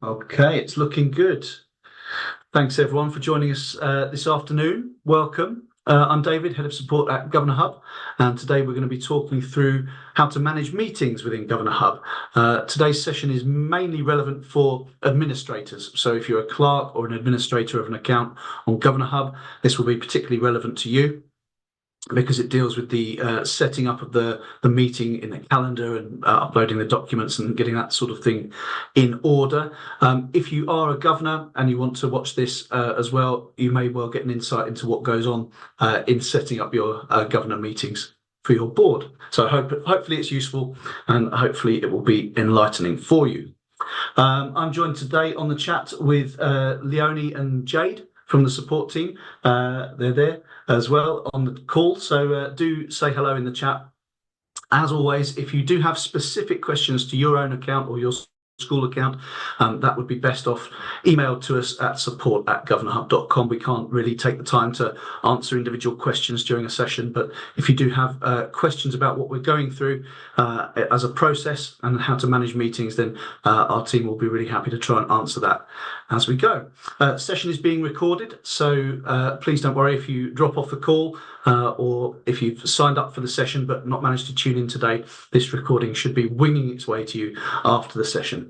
Okay, it's looking good. Thanks everyone for joining us this afternoon. Welcome. I'm David, Head of Support at GovernorHub, and today we're going to be talking through how to manage meetings within GovernorHub. Today's session is mainly relevant for administrators. So if you're a clerk or an administrator of an account on GovernorHub, this will be particularly relevant to you, because it deals with the setting up of the meeting in the calendar and uploading the documents and getting that sort of thing in order. If you are a governor and you want to watch this as well, you may well get an insight into what goes on in setting up your governor meetings for your board. So hopefully it's useful, and hopefully it will be enlightening for you. I'm joined today on the chat with Leonie and Jade from the support team. They're there as well on the call, so do say hello in the chat. As always, if you do have specific questions to your own account or your school account, that would be best off emailed to us at support@governorhub.com. We can't really take the time to answer individual questions during a session, but if you do have questions about what we're going through as a process and how to manage meetings, then our team will be really happy to try and answer that as we go. Session is being recorded, so please don't worry if you drop off the call or if you've signed up for the session but not managed to tune in today. This recording should be winging its way to you after the session.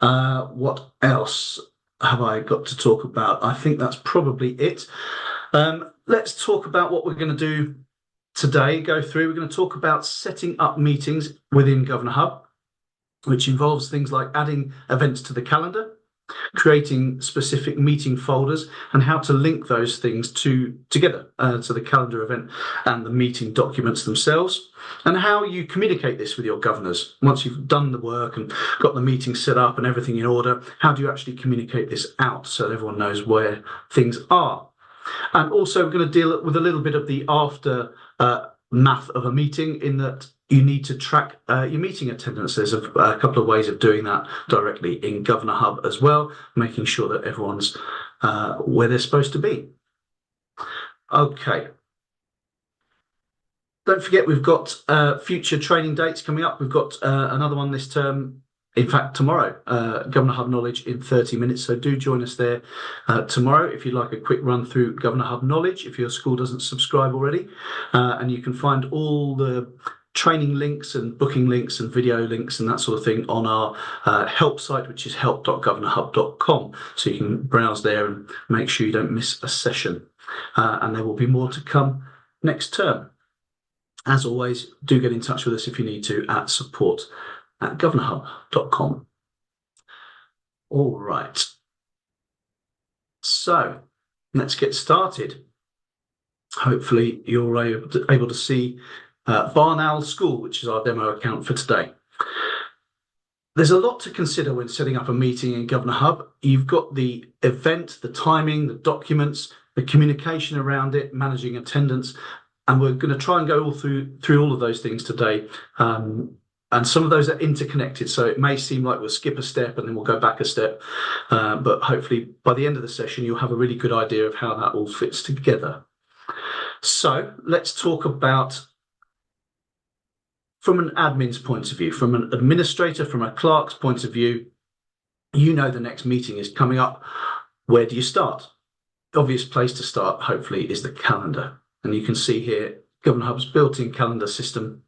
What else have I got to talk about? I think that's probably it. Let's talk about what we're going to do today. We're going to talk about setting up meetings within GovernorHub, which involves things like adding events to the calendar, creating specific meeting folders, and how to link those things together to the calendar event and the meeting documents themselves, and how you communicate this with your governors. Once you've done the work and got the meeting set up and everything in order, how do you actually communicate this out so that everyone knows where things are? And also we're going to deal with a little bit of the aftermath of a meeting, in that you need to track your meeting attendance. There's a couple of ways of doing that directly in GovernorHub as well, making sure that everyone's where they're supposed to be. Okay. Don't forget, we've got future training dates coming up. We've got another one this term, in fact, tomorrow, GovernorHub Knowledge in 30 minutes. So do join us there tomorrow if you'd like a quick run through GovernorHub Knowledge, if your school doesn't subscribe already. And you can find all the training links and booking links and video links and that sort of thing on our help site, which is help.governorhub.com. So you can browse there and make sure you don't miss a session. And there will be more to come next term. As always, do get in touch with us if you need to at support@governorhub.com. All right. So let's get started. Hopefully you're able to see Barn Owl School, which is our demo account for today. There's a lot to consider when setting up a meeting in GovernorHub. You've got the event, the timing, the documents, the communication around it, managing attendance, and we're going to try and go all through all of those things today. And some of those are interconnected, so it may seem like we'll skip a step and then we'll go back a step. But hopefully by the end of the session, you'll have a really good idea of how that all fits together. So let's talk about, from an admin's point of view, from an administrator, from a clerk's point of view, you know the next meeting is coming up. Where do you start? The obvious place to start, hopefully, is the calendar. And you can see here GovernorHub's built-in calendar system.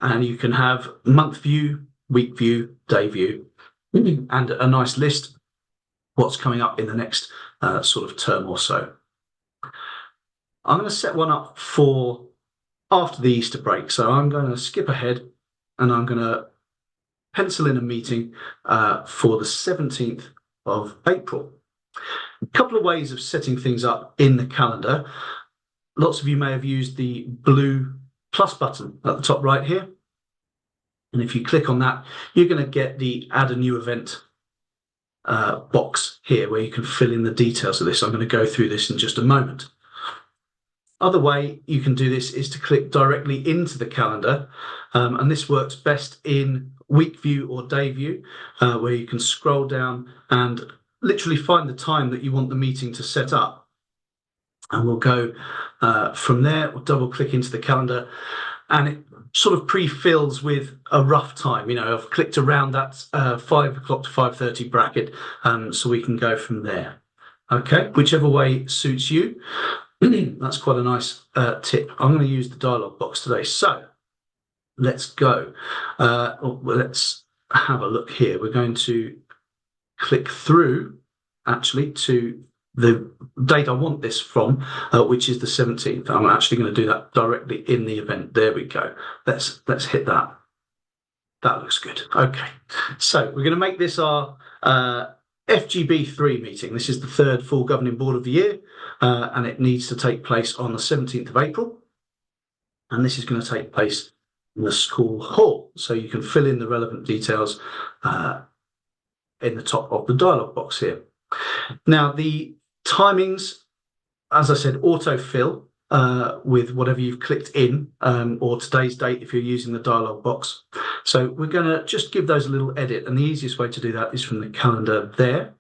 And you can have month view, week view, day view, and a nice list what's coming up in the next sort of term or so. I'm going to set one up for after the Easter break. So I'm going to skip ahead and I'm going to pencil in a meeting for the 17th of April. A couple of ways of setting things up in the calendar. Lots of you may have used the blue plus button at the top right here. And if you click on that, you're going to get the add a new event box here where you can fill in the details of this. I'm going to go through this in just a moment. Other way you can do this is to click directly into the calendar, and this works best in week view or day view, where you can scroll down and literally find the time that you want the meeting to set up. And we'll go from there, we'll double click into the calendar, and it sort of pre-fills with a rough time. I've clicked around that 5 o'clock to 5:30 bracket, so we can go from there. Okay, whichever way suits you. That's quite a nice tip. I'm going to use the dialog box today. So let's go. Let's have a look here. We're going to click through actually to the date I want this from, which is the 17th. I'm actually going to do that directly in the event. There we go. Let's hit that. That looks good. Okay, so we're going to make this our FGB3 meeting. This is the third full governing board of the year, and it needs to take place on the 17th of April. And this is going to take place in the school hall. So you can fill in the relevant details in the top of the dialog box here. Now, the timings, as I said, autofill with whatever you've clicked in, or today's date if you're using the dialog box. So we're going to just give those a little edit, and the easiest way to do that is from the calendar there,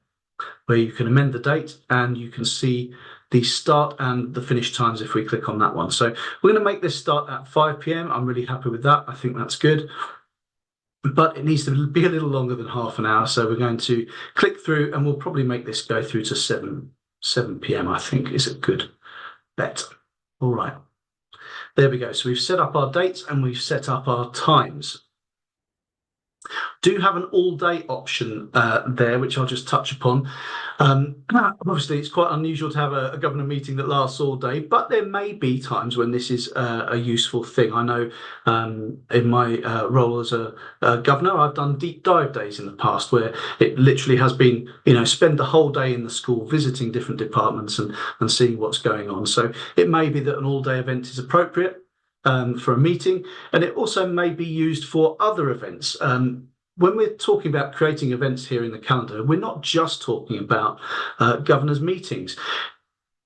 where you can amend the date and you can see the start and the finish times if we click on that one. So we're going to make this start at 5 p.m. I'm really happy with that. I think that's good. But it needs to be a little longer than half an hour. So we're going to click through, and we'll probably make this go through to 7 p.m. I think is a good bet. All right. There we go. So we've set up our dates and we've set up our times. Do have an all-day option there, which I'll just touch upon. Obviously, it's quite unusual to have a governor meeting that lasts all day, but there may be times when this is a useful thing. I know in my role as a governor, I've done deep dive days in the past where it literally has been, spend the whole day in the school visiting different departments and seeing what's going on. So it may be that an all-day event is appropriate for a meeting, and it also may be used for other events. When we're talking about creating events here in the calendar, we're not just talking about governors' meetings.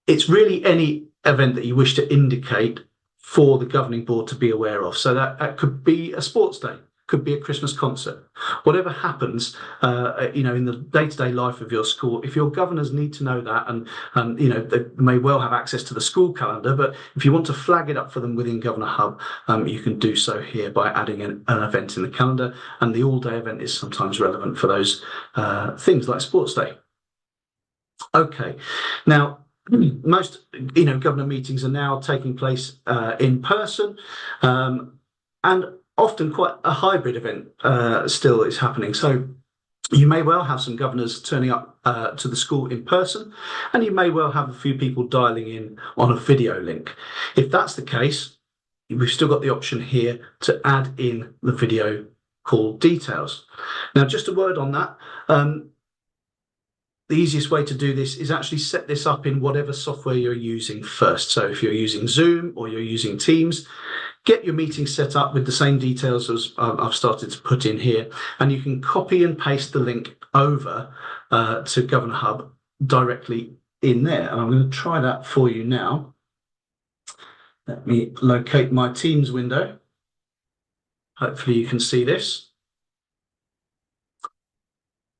It's really any event that you wish to indicate for the governing board to be aware of. So that could be a sports day, could be a Christmas concert, whatever happens, in the day-to-day life of your school. If your governors need to know that, and they may well have access to the school calendar, but if you want to flag it up for them within GovernorHub, you can do so here by adding an event in the calendar, and the all-day event is sometimes relevant for those things like sports day. Okay, now most governor meetings are now taking place in person, and often quite a hybrid event still is happening. So you may well have some governors turning up to the school in person, and you may well have a few people dialing in on a video link. If that's the case, we've still got the option here to add in the video call details. Now, just a word on that. The easiest way to do this is actually set this up in whatever software you're using first. So if you're using Zoom or you're using Teams, get your meeting set up with the same details as I've started to put in here, and you can copy and paste the link over to GovernorHub directly in there. And I'm going to try that for you now. Let me locate my Teams window. Hopefully you can see this.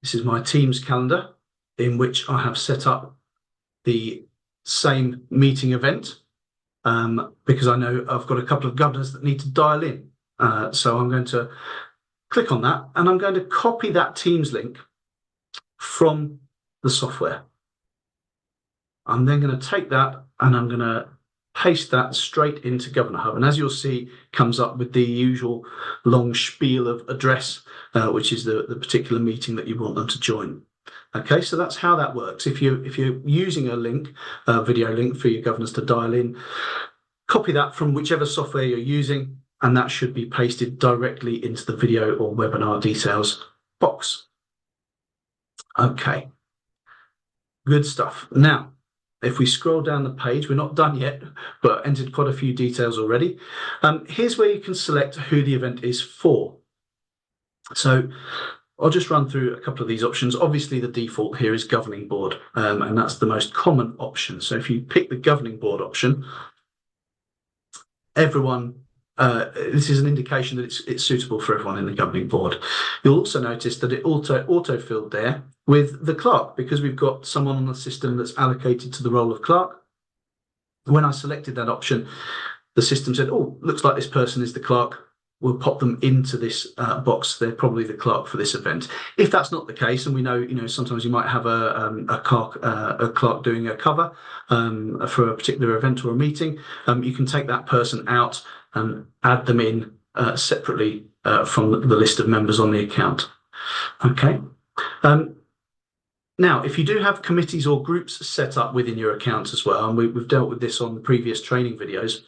This is my Teams calendar in which I have set up the same meeting event. Because I know I've got a couple of governors that need to dial in. So I'm going to click on that, and I'm going to copy that Teams link from the software. I'm then going to take that and I'm going to paste that straight into GovernorHub. And as you'll see, comes up with the usual long spiel of address, which is the particular meeting that you want them to join. Okay, so that's how that works. If you're using a link, a video link for your governors to dial in, copy that from whichever software you're using, and that should be pasted directly into the video or webinar details box. Okay, good stuff. Now, if we scroll down the page, we're not done yet, but entered quite a few details already. Here's where you can select who the event is for. So I'll just run through a couple of these options. Obviously, the default here is governing board, and that's the most common option. So if you pick the governing board option, everyone, this is an indication that it's suitable for everyone in the governing board. You'll also notice that it auto-filled there with the clerk, because we've got someone on the system that's allocated to the role of clerk. When I selected that option, the system said, oh, looks like this person is the clerk, we'll pop them into this box. They're probably the clerk for this event. If that's not the case, and we know, sometimes you might have a clerk doing a cover for a particular event or a meeting, you can take that person out and add them in separately from the list of members on the account. Okay. Now, if you do have committees or groups set up within your accounts as well, and we've dealt with this on the previous training videos,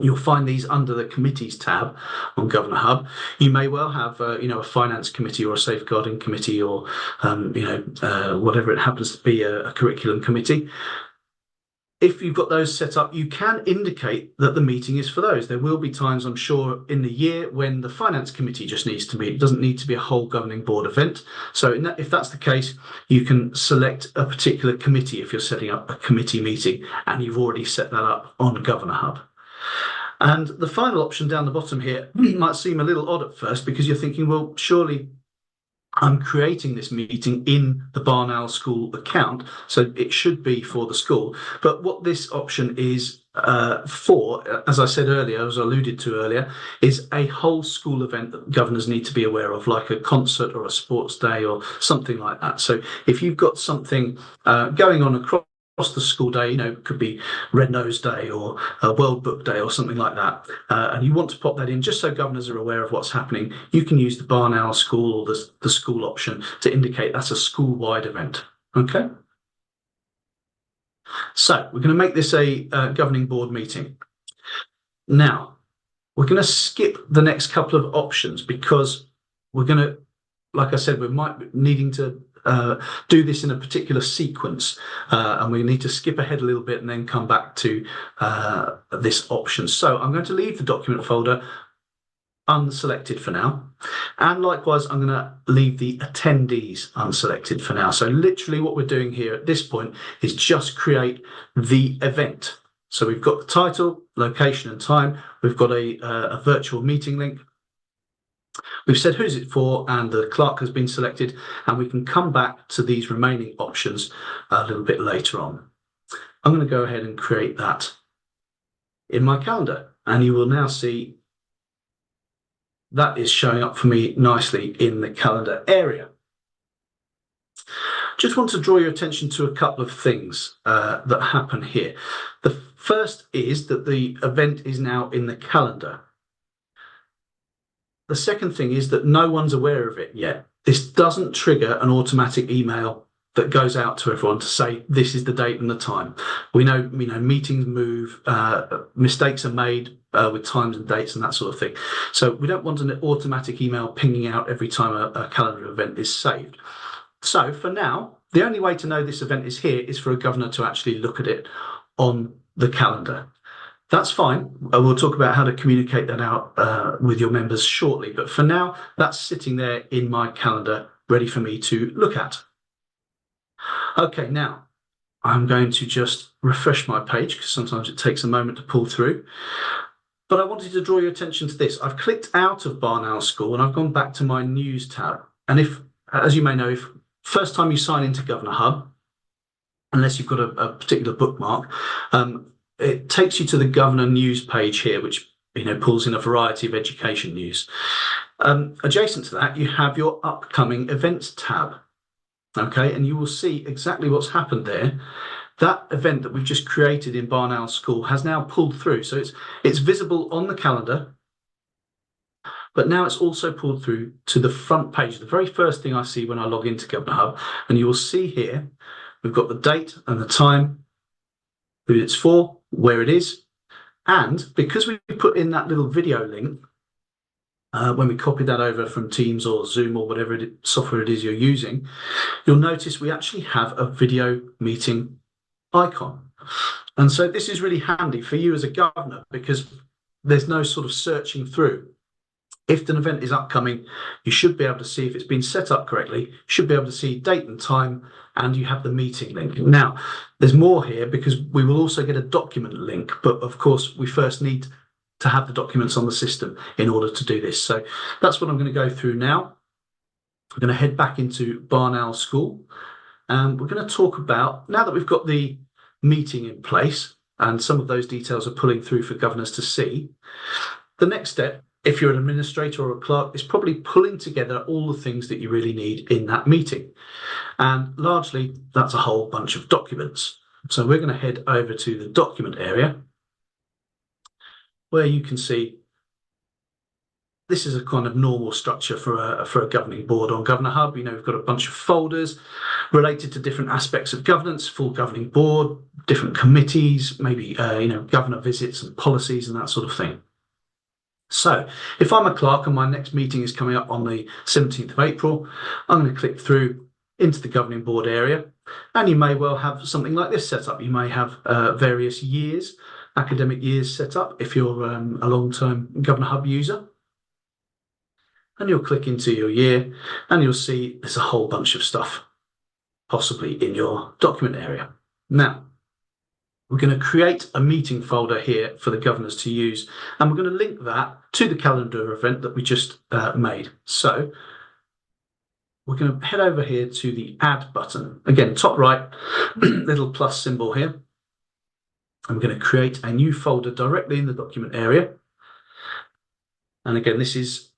you'll find these under the committees tab on GovernorHub. You may well have, a finance committee or a safeguarding committee or, whatever it happens to be, a curriculum committee. If you've got those set up, you can indicate that the meeting is for those. There will be times, I'm sure, in the year when the finance committee just needs to meet. It doesn't need to be a whole governing board event. So if that's the case, you can select a particular committee if you're setting up a committee meeting and you've already set that up on GovernorHub. And the final option down the bottom here might seem a little odd at first because you're thinking, well, surely I'm creating this meeting in the Barn Owl School account, so it should be for the school. But what this option is for, as I said earlier, as I alluded to earlier, is a whole school event that governors need to be aware of, like a concert or a sports day or something like that. So if you've got something going on across the school day, it could be Red Nose Day or a World Book Day or something like that, and you want to pop that in just so governors are aware of what's happening, you can use the Barn Owl School or the school option to indicate that's a school-wide event. Okay? So we're going to make this a governing board meeting. Now, we're going to skip the next couple of options because we're going to, like I said, we might be needing to do this in a particular sequence, and we need to skip ahead a little bit and then come back to this option. So I'm going to leave the document folder unselected for now, and likewise I'm going to leave the attendees unselected for now. So literally what we're doing here at this point is just create the event. So we've got the title, location and time, we've got a virtual meeting link, we've said who's it for, and the clerk has been selected, and we can come back to these remaining options a little bit later on. I'm going to go ahead and create that in my calendar, and you will now see that is showing up for me nicely in the calendar area. Just want to draw your attention to a couple of things that happen here. The first is that the event is now in the calendar. The second thing is that no one's aware of it yet. This doesn't trigger an automatic email that goes out to everyone to say this is the date and the time. We know, meetings move, mistakes are made with times and dates and that sort of thing. So we don't want an automatic email pinging out every time a calendar event is saved. So for now, the only way to know this event is here is for a governor to actually look at it on the calendar. That's fine. We'll talk about how to communicate that out with your members shortly. But for now, that's sitting there in my calendar, ready for me to look at. Okay, now I'm going to just refresh my page because sometimes it takes a moment to pull through. But I wanted to draw your attention to this. I've clicked out of Barn Owl School and I've gone back to my news tab. And if, as you may know, if first time you sign into GovernorHub, unless you've got a particular bookmark, it takes you to the Governor News page here, which pulls in a variety of education news. Adjacent to that, you have your upcoming events tab. Okay, and you will see exactly what's happened there. That event that we've just created in Barn Owl School has now pulled through. So it's visible on the calendar, but now it's also pulled through to the front page. The very first thing I see when I log into GovernorHub, and you will see here, we've got the date and the time, who it's for, where it is, and because we put in that little video link, when we copy that over from Teams or Zoom or whatever software it is you're using, you'll notice we actually have a video meeting icon. And so this is really handy for you as a governor because there's no sort of searching through. If an event is upcoming, you should be able to see if it's been set up correctly, you should be able to see date and time, and you have the meeting link. Now, there's more here because we will also get a document link, but of course we first need to have the documents on the system in order to do this. So that's what I'm going to go through now. I'm going to head back into Barn Owl School, and we're going to talk about, now that we've got the meeting in place, and some of those details are pulling through for governors to see. The next step, if you're an administrator or a clerk, is probably pulling together all the things that you really need in that meeting. And largely, that's a whole bunch of documents. So we're going to head over to the document area, where you can see this is a kind of normal structure for a governing board on GovernorHub. We've got a bunch of folders related to different aspects of governance, full governing board, different committees, maybe governor visits and policies and that sort of thing. So if I'm a clerk and my next meeting is coming up on the 17th of April, I'm going to click through into the governing board area, and you may well have something like this set up. You may have various years, academic years set up if you're a long-term GovernorHub user. And you'll click into your year and you'll see there's a whole bunch of stuff possibly in your document area. Now, we're going to create a meeting folder here for the governors to use, and we're going to link that to the calendar event that we just made. So we're going to head over here to the add button. Again, top right, little plus symbol here. I'm going to create a new folder directly in the document area. And again, this is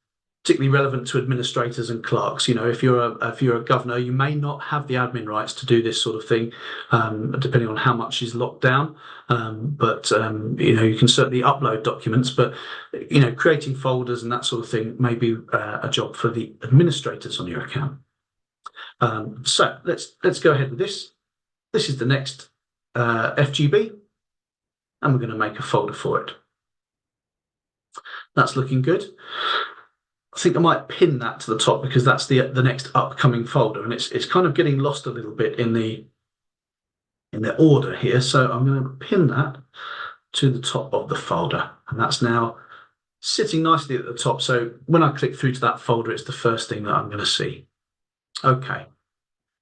particularly relevant to administrators and clerks. If you're a governor, you may not have the admin rights to do this sort of thing, depending on how much is locked down. But you can certainly upload documents. But creating folders and that sort of thing may be a job for the administrators on your account. So let's go ahead with this. This is the next FGB, and we're going to make a folder for it. That's looking good. I think I might pin that to the top because that's the next upcoming folder, and it's kind of getting lost a little bit in the order here. So I'm going to pin that to the top of the folder, and that's now sitting nicely at the top. So when I click through to that folder, it's the first thing that I'm going to see. Okay,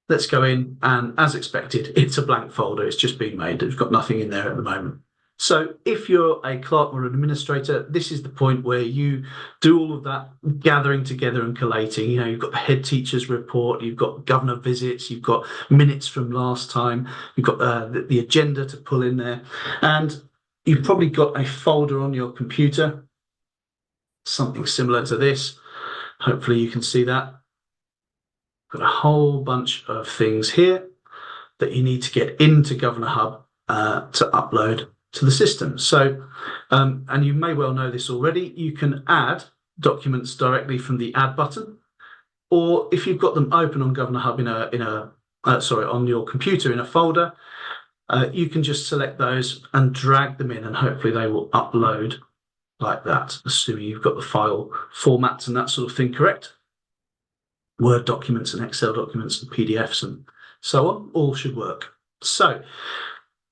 let's go in, and as expected, it's a blank folder. It's just been made. We've got nothing in there at the moment. So if you're a clerk or an administrator, this is the point where you do all of that gathering together and collating. You've got the head teacher's report, you've got governor visits, you've got minutes from last time, you've got the agenda to pull in there, and you've probably got a folder on your computer, something similar to this. Hopefully you can see that. Got a whole bunch of things here that you need to get into GovernorHub to upload to the system. So, and you may well know this already, you can add documents directly from the add button, or if you've got them open on GovernorHub on your computer in a folder, you can just select those and drag them in, and hopefully they will upload like that, assuming you've got the file formats and that sort of thing correct. Word documents and Excel documents and PDFs and so on, all should work. So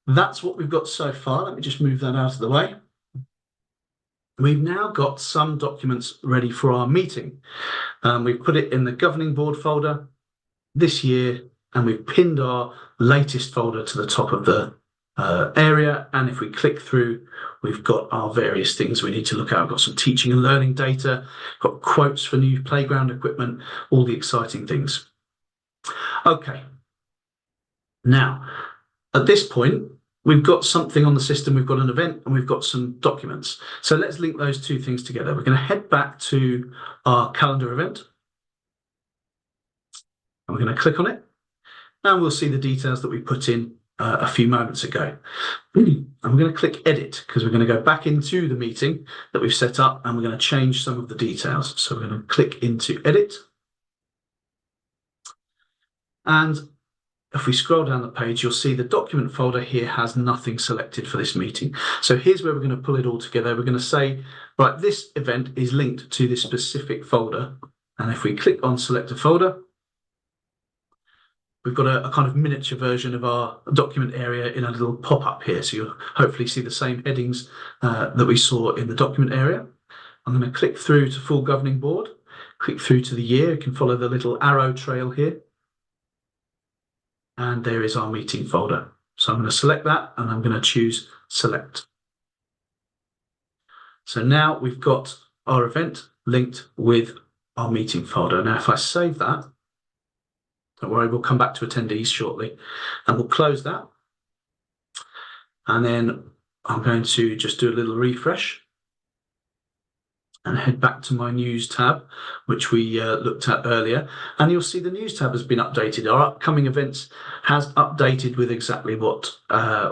that's what we've got so far. Let me just move that out of the way. We've now got some documents ready for our meeting. We've put it in the governing board folder this year, and we've pinned our latest folder to the top of the area. And if we click through, we've got our various things we need to look at. I've got some teaching and learning data, got quotes for new playground equipment, all the exciting things. Okay. Now, at this point, we've got something on the system, we've got an event, and we've got some documents. So let's link those two things together. We're going to head back to our calendar event. And we're going to click on it. And we'll see the details that we put in a few moments ago. And we're going to click Edit, because we're going to go back into the meeting that we've set up, and we're going to change some of the details. So we're going to click into Edit. And if we scroll down the page, you'll see the document folder here has nothing selected for this meeting. So here's where we're going to pull it all together. We're going to say, right, this event is linked to this specific folder. And if we click on Select a Folder, we've got a kind of miniature version of our document area in a little pop-up here. So you'll hopefully see the same headings that we saw in the document area. I'm going to click through to Full Governing Board, click through to the year. You can follow the little arrow trail here. And there is our meeting folder. So I'm going to select that, and I'm going to choose Select. So now we've got our event linked with our meeting folder. Now, if I save that, don't worry, we'll come back to attendees shortly, and we'll close that. And then I'm going to just do a little refresh and head back to my news tab, which we looked at earlier. And you'll see the news tab has been updated. Our upcoming events has updated with exactly what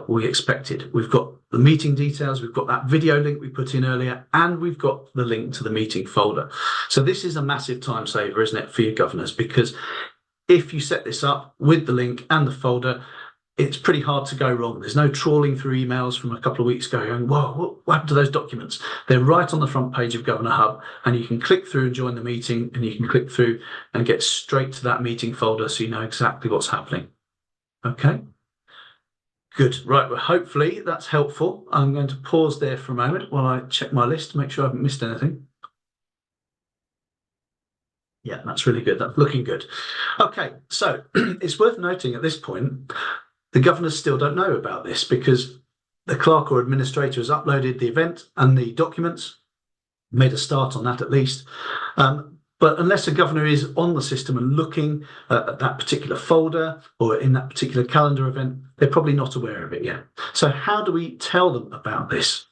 we expected. We've got the meeting details, we've got that video link we put in earlier, and we've got the link to the meeting folder. So this is a massive time saver, isn't it, for your governors? Because if you set this up with the link and the folder, it's pretty hard to go wrong. There's no trawling through emails from a couple of weeks ago going, whoa, what happened to those documents? They're right on the front page of GovernorHub, and you can click through and join the meeting, and you can click through and get straight to that meeting folder so you know exactly what's happening. Okay, good. Right, well, hopefully that's helpful. I'm going to pause there for a moment while I check my list to make sure I haven't missed anything. Yeah, that's really good. That's looking good. Okay, so it's worth noting at this point, the governors still don't know about this because the clerk or administrator has uploaded the event and the documents, made a start on that at least. But unless a governor is on the system and looking at that particular folder or in that particular calendar event, they're probably not aware of it yet. So how do we tell them about this?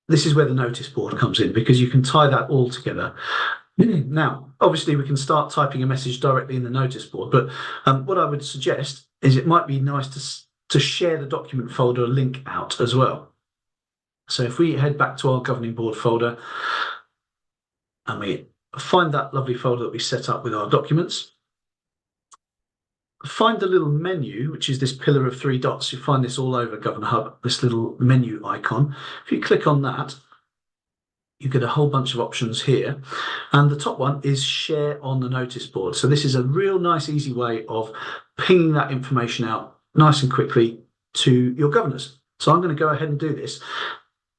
This is where the notice board comes in, because you can tie that all together. Now, obviously, we can start typing a message directly in the notice board, but what I would suggest is it might be nice to share the document folder link out as well. So if we head back to our governing board folder and we find that lovely folder that we set up with our documents, find the little menu, which is this pillar of three dots. You find this all over GovernorHub, this little menu icon. If you click on that, you get a whole bunch of options here. And the top one is share on the notice board. So this is a real nice, easy way of pinging that information out nice and quickly to your governors. So I'm going to go ahead and do this.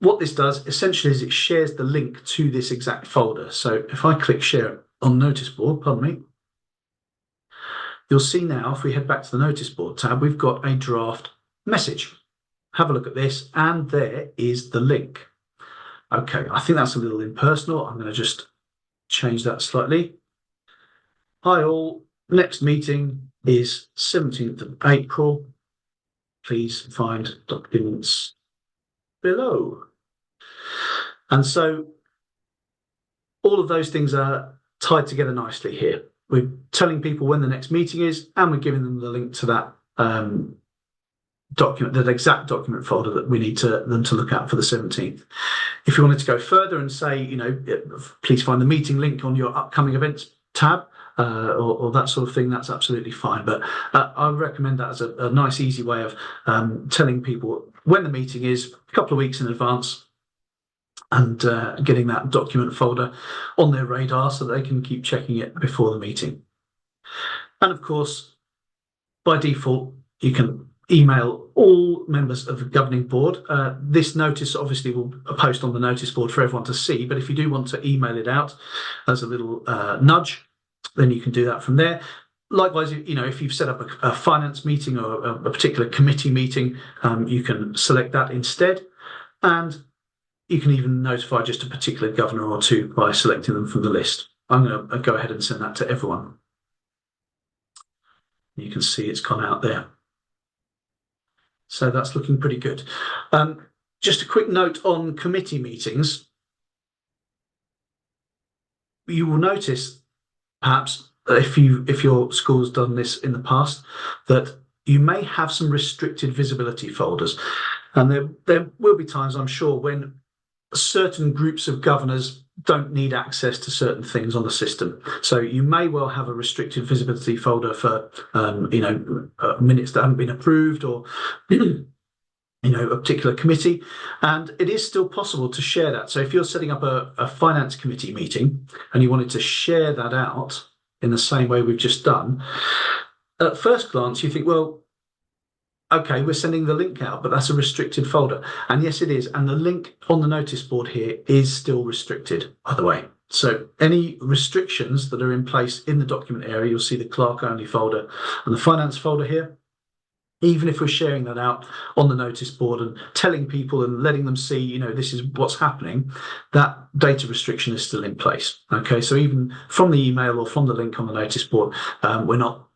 What this does essentially is it shares the link to this exact folder. So if I click share on notice board, pardon me, you'll see now, if we head back to the notice board tab, we've got a draft message. Have a look at this, and there is the link. Okay, I think that's a little impersonal. I'm going to just change that slightly. Hi all, next meeting is 17th of April. Please find documents below. And so all of those things are tied together nicely here. We're telling people when the next meeting is, and we're giving them the link to that document, that exact document folder that we need them to look at for the 17th. If you wanted to go further and say, please find the meeting link on your upcoming events tab, or that sort of thing, that's absolutely fine. But I recommend that as a nice, easy way of telling people when the meeting is a couple of weeks in advance, and getting that document folder on their radar so they can keep checking it before the meeting. And of course, by default, you can email all members of the governing board. This notice obviously will post on the notice board for everyone to see, but if you do want to email it out as a little nudge, then you can do that from there. Likewise, if you've set up a finance meeting or a particular committee meeting, you can select that instead. And you can even notify just a particular governor or two by selecting them from the list. I'm going to go ahead and send that to everyone. You can see it's gone out there. So that's looking pretty good. Just a quick note on committee meetings. You will notice, perhaps, if your school's done this in the past, that you may have some restricted visibility folders. And there will be times, I'm sure, when certain groups of governors don't need access to certain things on the system. So you may well have a restricted visibility folder for, minutes that haven't been approved, or, a particular committee. And it is still possible to share that. So if you're setting up a finance committee meeting and you wanted to share that out in the same way we've just done, at first glance, you think, well, okay, we're sending the link out, but that's a restricted folder. And yes, it is. And the link on the notice board here is still restricted, by the way. So any restrictions that are in place in the document area, you'll see the clerk only folder and the finance folder here. Even if we're sharing that out on the notice board and telling people and letting them see, this is what's happening, that data restriction is still in place. Okay, so even from the email or from the link on the notice board, we're not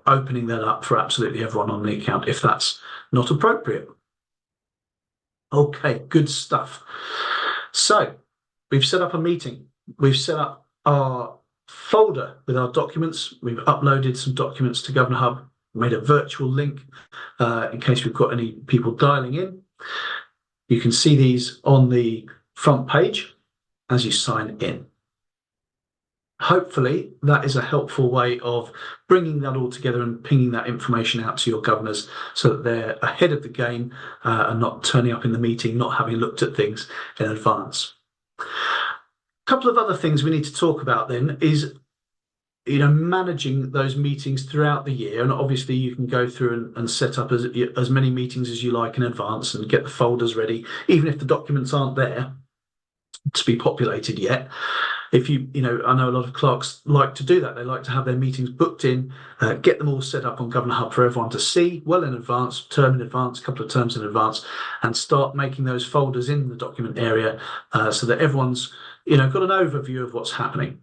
opening that up for absolutely everyone on the account if that's not appropriate. Okay, good stuff. So we've set up a meeting. We've set up our folder with our documents. We've uploaded some documents to GovernorHub, made a virtual link in case we've got any people dialing in. You can see these on the front page as you sign in. Hopefully, that is a helpful way of bringing that all together and pinging that information out to your governors so that they're ahead of the game and not turning up in the meeting, not having looked at things in advance. A couple of other things we need to talk about then is managing those meetings throughout the year. And obviously you can go through and set up as many meetings as you like in advance and get the folders ready, even if the documents aren't there to be populated yet. If I know a lot of clerks like to do that. They like to have their meetings booked in, get them all set up on GovernorHub for everyone to see well in advance, term in advance, a couple of terms in advance, and start making those folders in the document area so that everyone's got an overview of what's happening.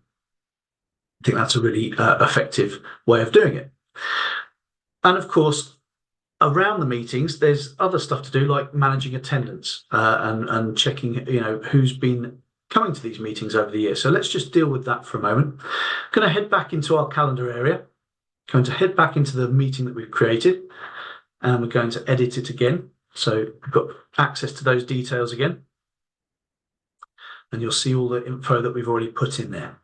I think that's a really effective way of doing it. And of course, around the meetings, there's other stuff to do like managing attendance and checking who's been coming to these meetings over the year. So let's just deal with that for a moment. I'm going to head back into our calendar area, going to head back into the meeting that we've created, and we're going to edit it again. So we've got access to those details again. And you'll see all the info that we've already put in there.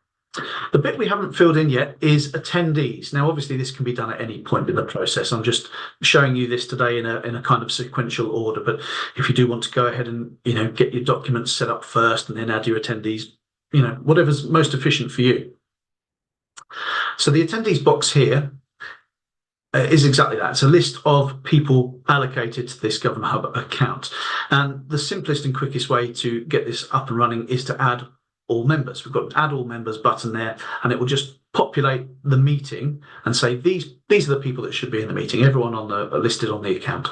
The bit we haven't filled in yet is attendees. Now, obviously, this can be done at any point in the process. I'm just showing you this today in a kind of sequential order. But if you do want to go ahead and get your documents set up first and then add your attendees, whatever's most efficient for you. So the attendees box here is exactly that. It's a list of people allocated to this GovernorHub account. And the simplest and quickest way to get this up and running is to add all members. We've got an add all members button there, and it will just populate the meeting and say these are the people that should be in the meeting, everyone listed on the account.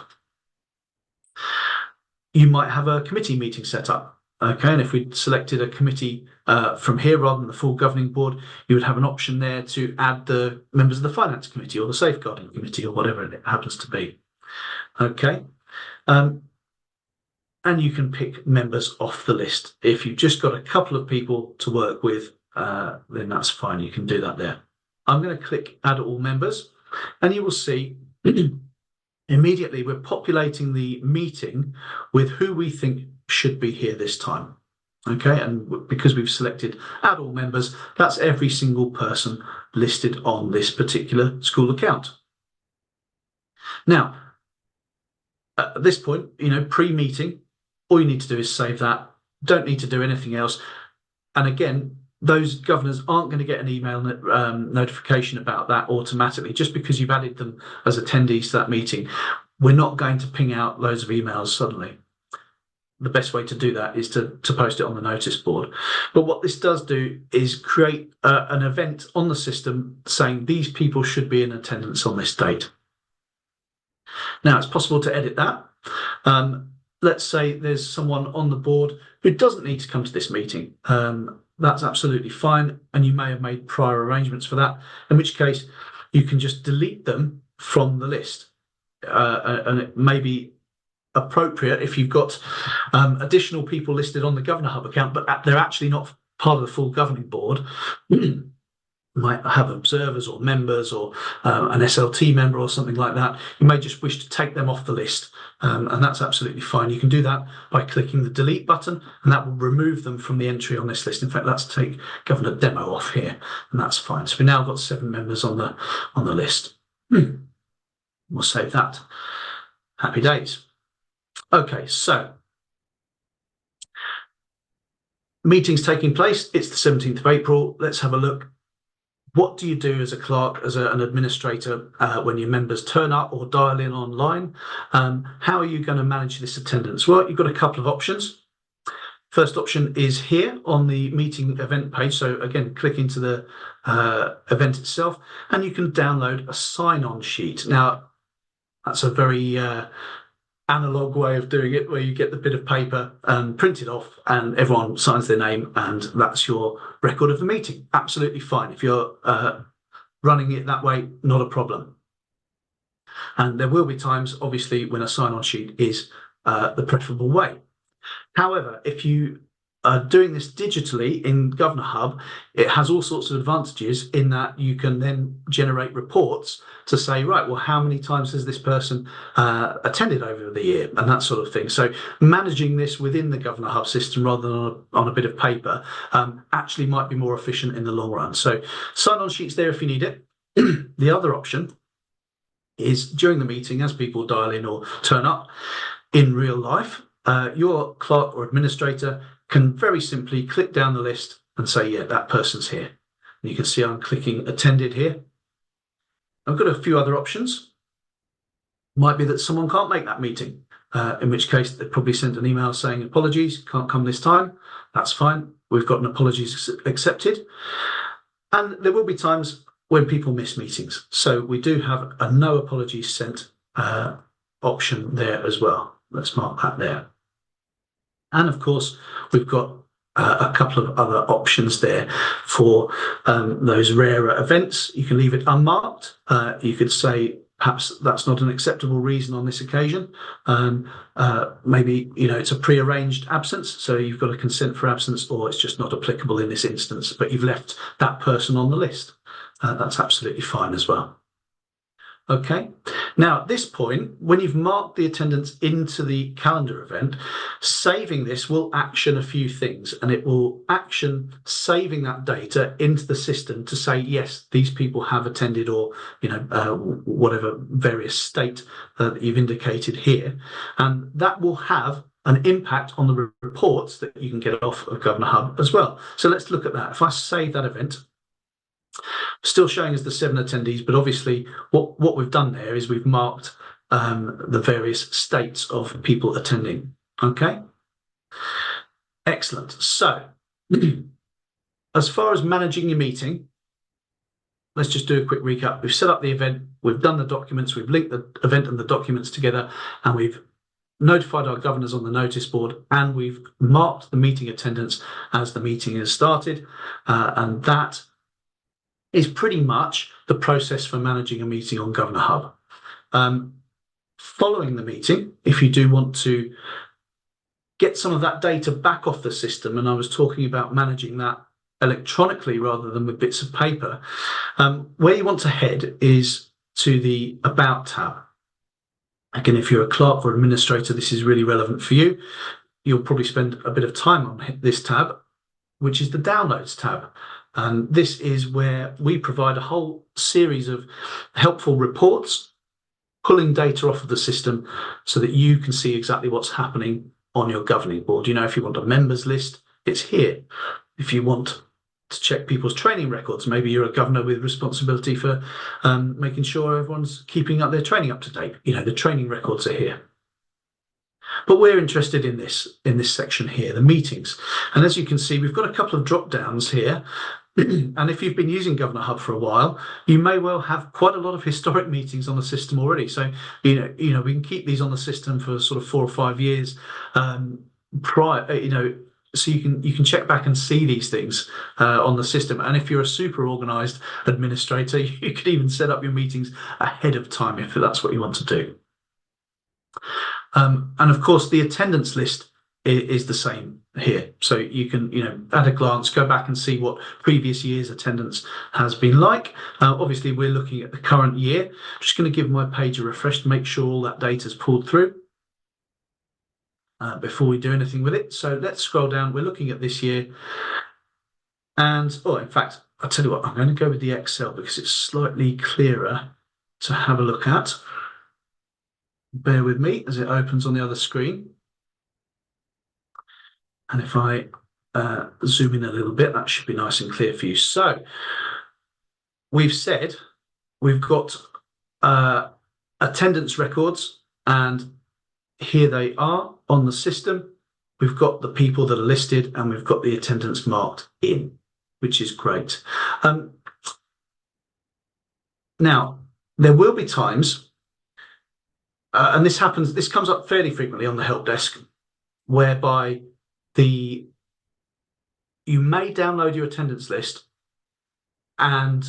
You might have a committee meeting set up. Okay, and if we selected a committee from here rather than the full governing board, you would have an option there to add the members of the finance committee or the safeguarding committee or whatever it happens to be. Okay. And you can pick members off the list. If you've just got a couple of people to work with, then that's fine. You can do that there. I'm going to click Add All Members, and you will see immediately we're populating the meeting with who we think should be here this time. Okay, and because we've selected Add All Members, that's every single person listed on this particular school account. Now, at this point, pre-meeting, all you need to do is save that. Don't need to do anything else. And again, those governors aren't going to get an email notification about that automatically just because you've added them as attendees to that meeting. We're not going to ping out loads of emails suddenly. The best way to do that is to post it on the notice board. But what this does do is create an event on the system saying these people should be in attendance on this date. Now, it's possible to edit that. Let's say there's someone on the board who doesn't need to come to this meeting. That's absolutely fine. And you may have made prior arrangements for that, in which case you can just delete them from the list. And it may be appropriate if you've got additional people listed on the GovernorHub account, but they're actually not part of the full governing board. Might have observers or members or an SLT member or something like that. You may just wish to take them off the list, and that's absolutely fine. You can do that by clicking the delete button, and that will remove them from the entry on this list. In fact, let's take Governor Demo off here, and that's fine. So we've now got 7 members on the list. We'll save that. Happy days. Okay, so meeting's taking place. It's the 17th of April. Let's have a look. What do you do as a clerk, as an administrator, when your members turn up or dial in online? How are you going to manage this attendance? Well, you've got a couple of options. First option is here on the meeting event page. So again, click into the event itself, and you can download a sign-on sheet. Now, that's a very analog way of doing it, where you get the bit of paper and print it off and everyone signs their name, and that's your record of the meeting. Absolutely fine. If you're running it that way, not a problem. And there will be times, obviously, when a sign-on sheet is the preferable way. However, if you are doing this digitally in GovernorHub, it has all sorts of advantages in that you can then generate reports to say, right, well, how many times has this person attended over the year and that sort of thing. So managing this within the GovernorHub system rather than on a bit of paper actually might be more efficient in the long run. So sign-on sheets there if you need it. The other option is during the meeting, as people dial in or turn up in real life, your clerk or administrator can very simply click down the list and say, yeah, that person's here. And you can see I'm clicking attended here. I've got a few other options. Might be that someone can't make that meeting, in which case they probably sent an email saying, apologies, can't come this time. That's fine. We've got an apologies accepted. And there will be times when people miss meetings. So we do have a no apologies sent option there as well. Let's mark that there. And of course, we've got a couple of other options there for those rarer events. You can leave it unmarked. You could say, perhaps that's not an acceptable reason on this occasion. Maybe, it's a pre-arranged absence, so you've got a consent for absence, or it's just not applicable in this instance, but you've left that person on the list. That's absolutely fine as well. Okay. Now, at this point, when you've marked the attendance into the calendar event, saving this will action a few things, and it will action saving that data into the system to say, yes, these people have attended, or, whatever various state that you've indicated here. And that will have an impact on the reports that you can get off of GovernorHub as well. So let's look at that. If I save that event, still showing as the 7 attendees, but obviously what we've done there is we've marked the various states of people attending. Okay, excellent. So as far as managing your meeting, let's just do a quick recap. We've set up the event, we've done the documents, we've linked the event and the documents together, and we've notified our governors on the notice board, and we've marked the meeting attendance as the meeting has started, and that is pretty much the process for managing a meeting on GovernorHub. Following the meeting, if you do want to get some of that data back off the system, and I was talking about managing that electronically rather than with bits of paper, where you want to head is to the About tab. Again, if you're a clerk or administrator, this is really relevant for you. You'll probably spend a bit of time on this tab, which is the Downloads tab. And this is where we provide a whole series of helpful reports, pulling data off of the system so that you can see exactly what's happening on your governing board. If you want a members list, it's here. If you want to check people's training records, maybe you're a governor with responsibility for making sure everyone's keeping up their training up to date. The training records are here. But we're interested in this section here, the meetings. And as you can see, we've got a couple of drop downs here. And if you've been using GovernorHub for a while, you may well have quite a lot of historic meetings on the system already. So, we can keep these on the system for sort of 4 or 5 years prior, so you can check back and see these things on the system. And if you're a super organized administrator, you could even set up your meetings ahead of time if that's what you want to do. And of course, the attendance list is the same here. So you can, at a glance, go back and see what previous year's attendance has been like. Obviously, we're looking at the current year. I'm just going to give my page a refresh to make sure all that data is pulled through before we do anything with it. So let's scroll down. We're looking at this year. And, in fact, I'll tell you what, I'm going to go with the Excel because it's slightly clearer to have a look at. Bear with me as it opens on the other screen. And if I zoom in a little bit, that should be nice and clear for you. So we've said we've got attendance records, and here they are on the system. We've got the people that are listed, and we've got the attendance marked in, which is great. Now, there will be times, and this comes up fairly frequently on the help desk, whereby you may download your attendance list, and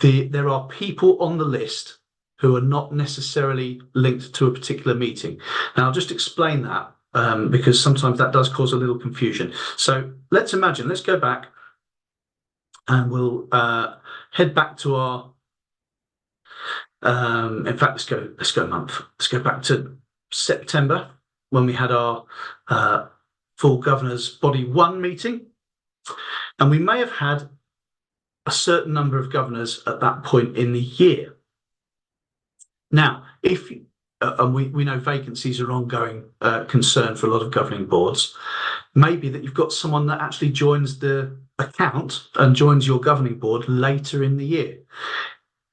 there are people on the list who are not necessarily linked to a particular meeting. Now, I'll just explain that. because sometimes that does cause a little confusion. So let's go back and we'll head back to our, in fact, let's go a month. Let's go back to September when we had our full Governors Body 1 meeting. And we may have had a certain number of governors at that point in the year. Now, if and we know vacancies are ongoing concern for a lot of governing boards, maybe that you've got someone that actually joins the account and joins your governing board later in the year.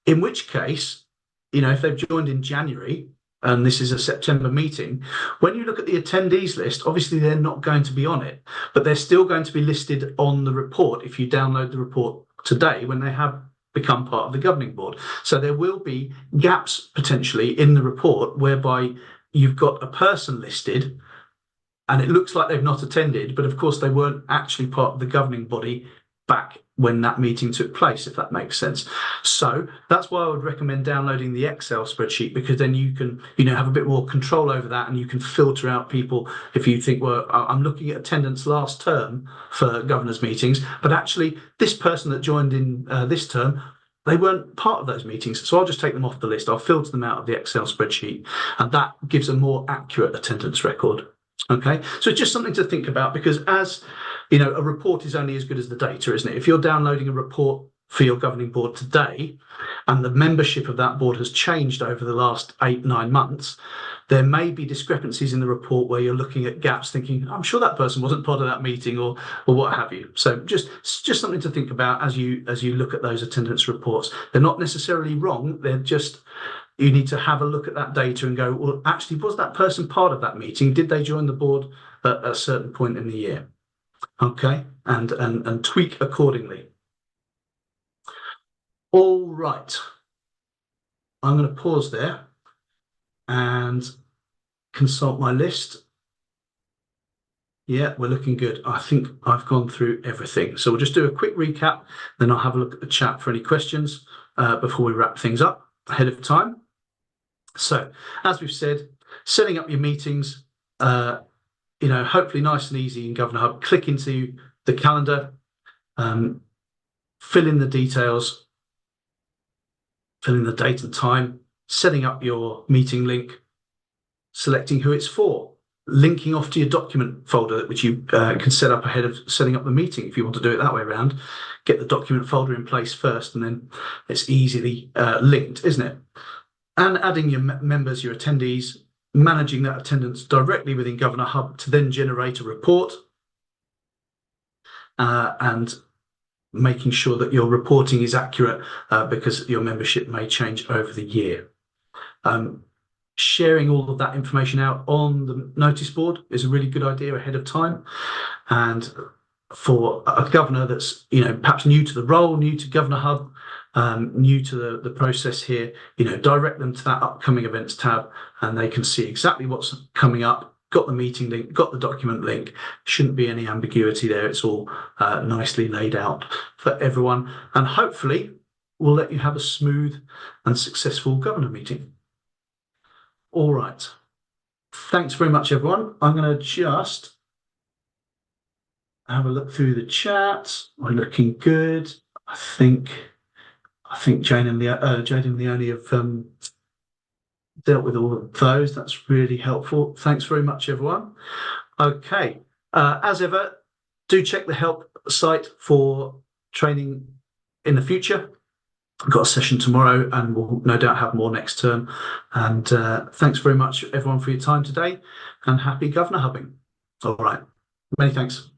In which case, if they've joined in January and this is a September meeting, when you look at the attendees list, obviously they're not going to be on it, but they're still going to be listed on the report if you download the report today when they have become part of the governing board. So there will be gaps potentially in the report whereby you've got a person listed and it looks like they've not attended, but of course they weren't actually part of the governing body back when that meeting took place, if that makes sense. So that's why I would recommend downloading the Excel spreadsheet, because then you can, have a bit more control over that and you can filter out people if you think, well, I'm looking at attendance last term for governors' meetings, but actually this person that joined in this term, they weren't part of those meetings. So I'll just take them off the list. I'll filter them out of the Excel spreadsheet, and that gives a more accurate attendance record. Okay, so just something to think about, because as a report is only as good as the data, isn't it? If you're downloading a report for your governing board today and the membership of that board has changed over the last 8-9 months, there may be discrepancies in the report where you're looking at gaps thinking, I'm sure that person wasn't part of that meeting or what have you. So just something to think about as you look at those attendance reports. They're not necessarily wrong. They're just, you need to have a look at that data and go, well, actually, was that person part of that meeting? Did they join the board at a certain point in the year? Okay, and tweak accordingly. All right. I'm going to pause there and consult my list. Yeah, we're looking good. I think I've gone through everything. So we'll just do a quick recap, then I'll have a look at the chat for any questions before we wrap things up ahead of time. So, as we've said, setting up your meetings, hopefully nice and easy in GovernorHub. Click into the calendar, fill in the details, fill in the date and time, setting up your meeting link, selecting who it's for, linking off to your document folder, which you can set up ahead of setting up the meeting if you want to do it that way around. Get the document folder in place first, and then it's easily linked, isn't it? And adding your members, your attendees, managing that attendance directly within GovernorHub to then generate a report, and making sure that your reporting is accurate because your membership may change over the year. Sharing all of that information out on the notice board is a really good idea ahead of time. And for a governor that's perhaps new to the role, new to GovernorHub, new to the process here, direct them to that upcoming events tab, and they can see exactly what's coming up. Got the meeting link, got the document link. Shouldn't be any ambiguity there. It's all nicely laid out for everyone, and hopefully will let you have a smooth and successful governor meeting. All right. Thanks very much, everyone. I'm going to just have a look through the chat. We're looking good. I think Jane and Leonie have dealt with all of those. That's really helpful. Thanks very much, everyone. Okay. As ever, do check the help site for training in the future. I've got a session tomorrow and we'll no doubt have more next term. And thanks very much, everyone, for your time today, and happy governor hubbing. All right. Many thanks.